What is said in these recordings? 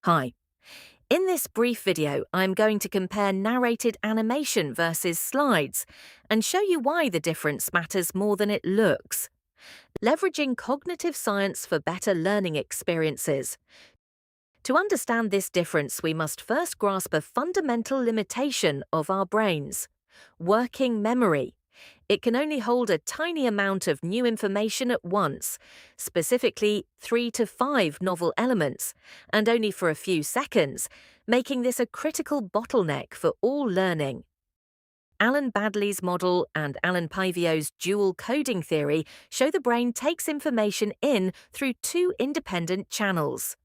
Hi. In this brief video, I'm going to compare narrated animation versus slides and show you why the difference matters more than it looks. Leveraging cognitive science for better learning experiences. To understand this difference, we must first grasp a fundamental limitation of our brains: working memory. It can only hold a tiny amount of new information at once, specifically 3 to 5 novel elements, and only for a few seconds, making this a critical bottleneck for all learning. Alan Baddeley's model and Alan Paivio's dual coding theory show the brain takes information in through two independent channels.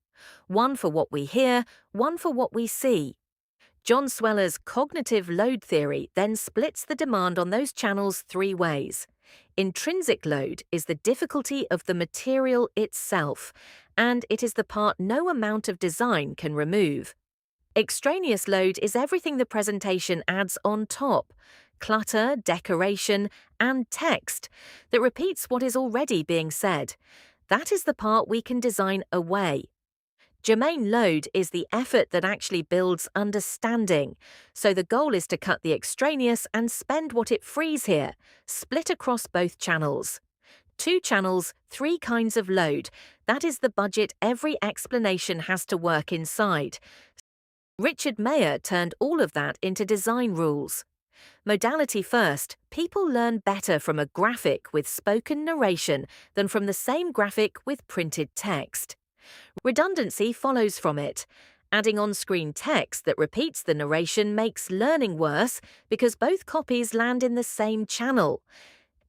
One for what we hear, one for what we see. John Sweller's cognitive load theory then splits the demand on those channels three ways. Intrinsic load is the difficulty of the material itself, and it is the part no amount of design can remove. Extraneous load is everything the presentation adds on top: clutter, decoration, and text that repeats what is already being said. That is the part we can design away. Germane load is the effort that actually builds understanding, so the goal is to cut the extraneous and spend what it frees here, split across both channels. 2 channels, 3 kinds of load. That is the budget every explanation has to work inside. Richard Mayer turned all of that into design rules. Modality first, people learn better from a graphic with spoken narration than from the same graphic with printed text. Redundancy follows from it. Adding on-screen text that repeats the narration makes learning worse because both copies land in the same channel.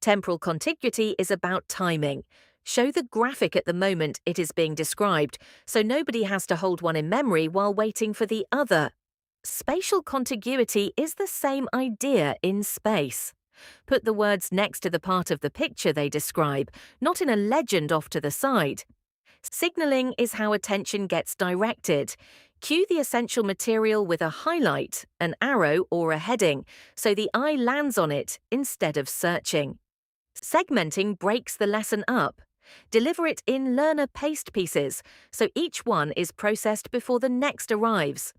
Temporal contiguity is about timing. Show the graphic at the moment it is being described, so nobody has to hold one in memory while waiting for the other. Spatial contiguity is the same idea in space. Put the words next to the part of the picture they describe, not in a legend off to the side. Signaling is how attention gets directed. Cue the essential material with a highlight, an arrow, or a heading, so the eye lands on it instead of searching. Segmenting breaks the lesson up. Deliver it in learner-paced pieces, so each one is processed before the next arrives.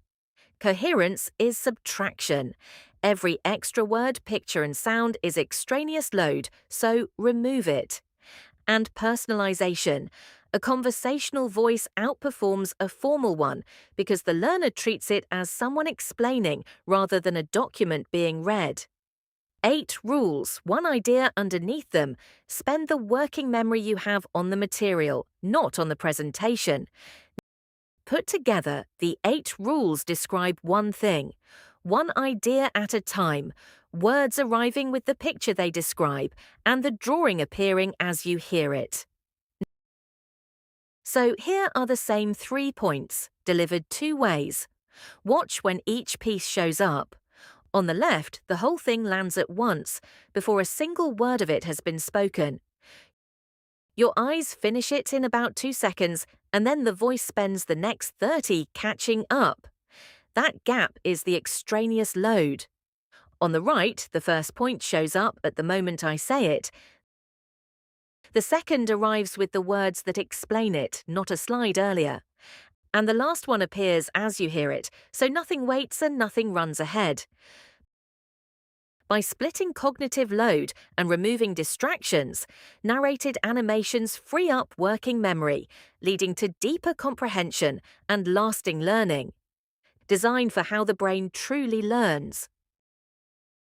Coherence is subtraction. Every extra word, picture, and sound is extraneous load, so remove it. And personalization. A conversational voice outperforms a formal one because the learner treats it as someone explaining rather than a document being read. 8 rules, one idea underneath them. Spend the working memory you have on the material, not on the presentation. Put together, the 8 rules describe one thing: one idea at a time, words arriving with the picture they describe, and the drawing appearing as you hear it. So here are the same 3 points, delivered 2 ways. Watch when each piece shows up. On the left, the whole thing lands at once, before a single word of it has been spoken. Your eyes finish it in about 2 seconds, and then the voice spends the next 30 catching up. That gap is the extraneous load. On the right, the first point shows up at the moment I say it. The second arrives with the words that explain it, not a slide earlier. And the last one appears as you hear it, so nothing waits and nothing runs ahead. By splitting cognitive load and removing distractions, narrated animations free up working memory, leading to deeper comprehension and lasting learning. Designed for how the brain truly learns.